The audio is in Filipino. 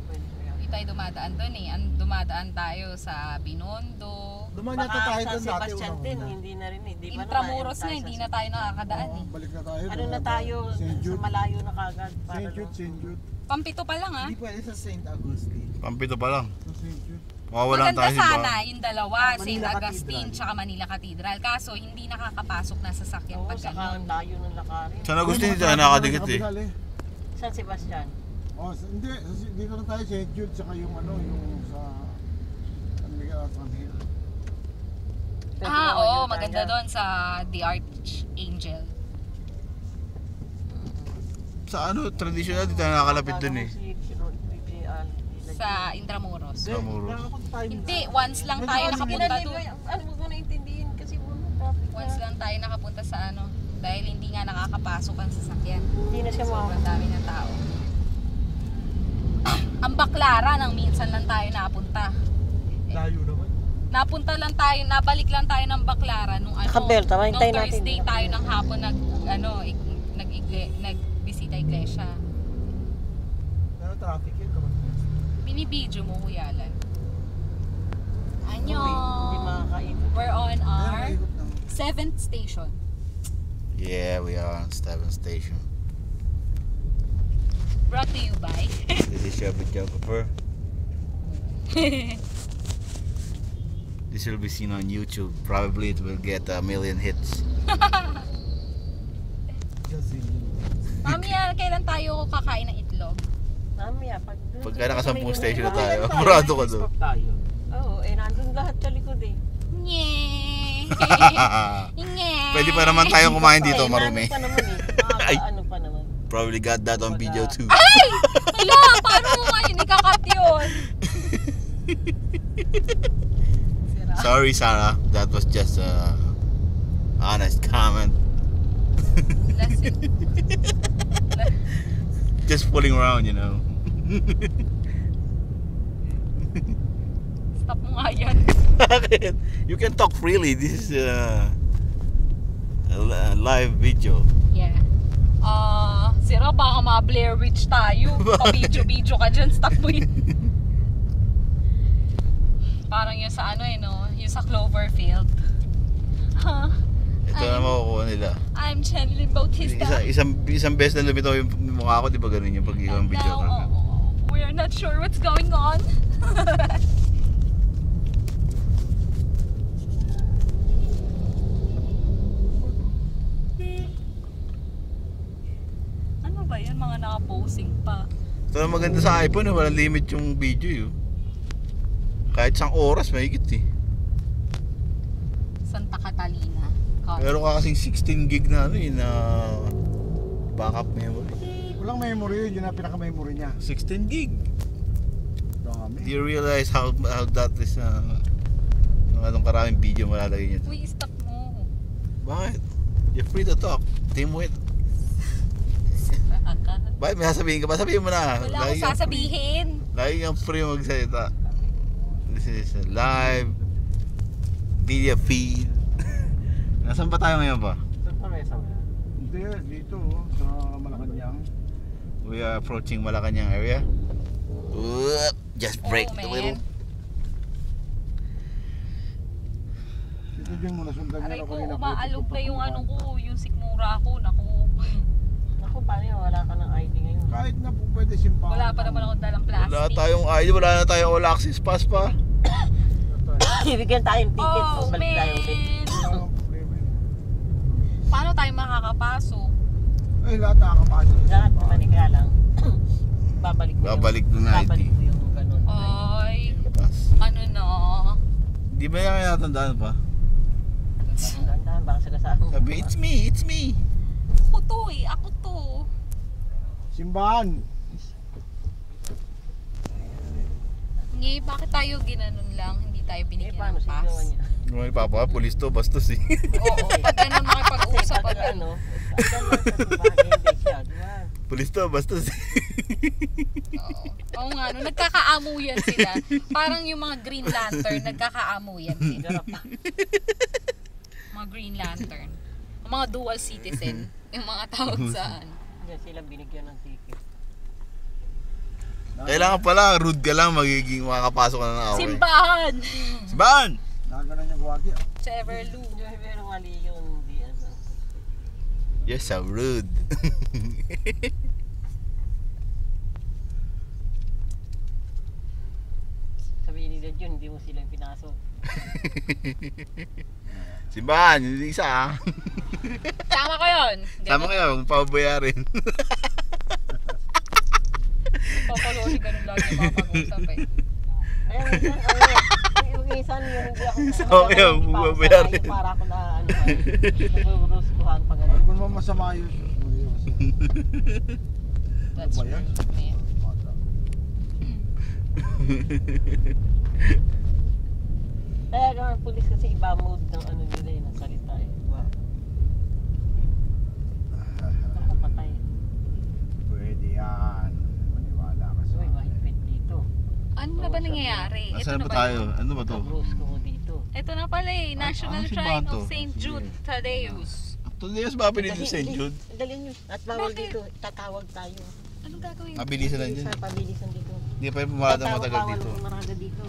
pwede. Hindi tayo dumadaan doon eh. Dumadaan tayo sa Binondo. Dumaan yata tayo doon dati Sebastian din, unang-una. hindi na rin eh. Di ba Intramuros na, hindi na tayo nakakadaan eh. Balik na tayo. Ano na tayo, sa malayo na kagad. St. Jude, St. Jude. Pampito pa lang ah. Hindi pwede sa St. Augustine. Pampito pa lang. Sa St. Jude. Mawawalan Maganda tayo sa sana yung dalawa, St. Manila Augustine Cathedral. tsaka Manila Cathedral. Kaso hindi nakakapasok na sasakyan Oo, pag saka ganun. ang layo ng lakarin. San Agustin dito nakakadikit eh. San Sebastian? Oh, hindi. Dito na tayo St. Jude, saka yung ano, yung sa... Ano nga, San Hill. Oo, maganda doon sa The Archangel. Sa ano, traditional dito nakakalapit dun eh. Sa Intramuros. Sa Muros. Hindi, once lang tayo nakapunta doon. Ano mo na intindihin kasi mo traffic na. Once lang tayo nakapunta sa ano. Dahil hindi nga nakakapasok ang sasakyan. Hindi na siya Sobrang dami ng tao. Ang Baclaran ang minsan lang tayo napunta. Layo naman. Napunta lang tayo, nabalik lang tayo ng Baclaran nung ano. Nakabelta, Nung hintayin natin. Thursday tayo ng hapon nagbisita iglesia. Pero traffic yun naman. Binibidyo mo Kuya Alan. Hindi Annyeong! makakaikot. We're on our Ikot lang. 7th station. Yeah, we are on 7th station. Brought to you by This is your videographer. This will be seen on YouTube. Probably it will get a million hits. Mamaya, kailan tayo kakain ng itlog? Mamaya, Pagka nakasampung station na tayo, murado ka doon. Oo, nandun lahat sa likod eh. Nye! Nye! Pwede pa naman tayong kumain dito, marumi. Ano pa naman eh. Ay. Ano pa naman. Probably got that on video too. Ay! Hala! Paano mo ngayon ikakat yun? Sira. Sorry, Sarah. That was just a honest comment. Lasing. Just fooling around, you know. Stop mo nga yan. You can talk freely. This is a live video. Yeah. Sira, baka ma-Blair Witch tayo. Pa-video-video ka dyan, stop mo yun. Parang yung sa ano no? Yung sa Cloverfield. Huh? Ito na makukuha nila. I'm Channeling Bautista. Isang beses na lumitaw yung mukha ko, di ba ganun yung pag-iwan video ka? We're not sure what's going on. Ano ba yan? Mga naka-posing pa. Ito na maganda sa iPhone, walang limit yung video yun. Kahit isang oras, mahigit eh. Santa Catalina. Meron ka kasing 16 gig na ano yun na backup memory. Walang memory yun, yun ang pinaka-memory niya. 16 gig. Dami. Do you realize how that is anong karaming video malalagay niya? Uy, stop mo. Bakit? You're free to talk. Team with. Bakit may sasabihin ka ba? Sabihin mo na. Wala akong sasabihin. Lagi kang free magsalita. This is a live video feed. Nasaan pa tayo ngayon ba? Saan pa may sama? Hindi, dito sa Malacanang. We are approaching Malacanang area. Whoop, just break a little. Dito din muna sundan Aray nila ko, kanina. umaalog na yung ano ko, yung sikmura ko. Naku, Ako, paano yun? Wala ka ng ID ngayon. Kahit na po pwede simbahan. wala pa naman akong dalang plastic. Wala tayong ID, wala na tayong all access pass pa. Bibigyan tayong ticket. Oh, Balik tayo ulit. man! Walang problema yun. Paano tayo makakapasok? Ay, lahat nakakapasok. Lahat naman eh, kaya lang. Babalik mo Babalik doon na ID. Babalik mo yung ganun. Ay, Pass. ano no? Di ba yan kaya natandaan pa? Dahan-dahan, baka sagasaan mo. Sabi, it's me. Ako to eh, ako to. Simbahan. Ngayon, bakit tayo ginanon lang? Hindi tayo Eh, binigyan paano ng siya pass? ginawa niya? May papa, pulis to, bastos eh. Oo, pag ganun makipag-usap Kasi agad. ano, dyan lang sa simbahan, hindi siya, di ba? Pulis to, bastos eh. Oo. Oo nga, no, nagkakaamuyan sila. Parang yung mga Green Lantern, nagkakaamuyan sila. Garap. Mga Green Lantern. Ang mga dual citizen. Yung mga tawag saan. Yan sila binigyan ng ticket. Kailangan pala, rude ka lang, magiging makakapasok ka na ng away. Simbahan! Simbahan! Nakaganan yung gwardiya. Sa Everloo. Pero mali yun, hindi ano. You're so rude. Sabihin nila yun, hindi mo silang pinasok. Simbahan, hindi isa ah. Tama ko yun. Tama kayo, kung pabayarin. Papaloli ka nung lagi mapag-usap eh. Kaya minsan yung hindi ako So, yun, bumabayarin. yung para ako na ano ay naguruskuhan pag ano. Ay, kung naman masama yun. That's Ano ba yan? rude, man. Kaya ang pulis kasi iba mode ng ano nila yung salita eh. Diba? Nakapatay. Pwede yan. Maniwala ka sa Uy, mahigpit dito. Ano na ba nangyayari? Ito Nasaan na ba ba tayo? yun? Ano ba to? Nagrusko ko dito. Ito na pala eh. National ano si Shrine Bato? of St. Jude Thaddeus. Tulias ba pinili sa St. Jude? Dali nyo. At bawal Bakit? dito. Tatawag tayo. Anong gagawin? Mabilisan lang dyan. Sa pabilisan dito. Hindi pa yung pumarada Tatawag, matagal bawal dito. ang marada dito.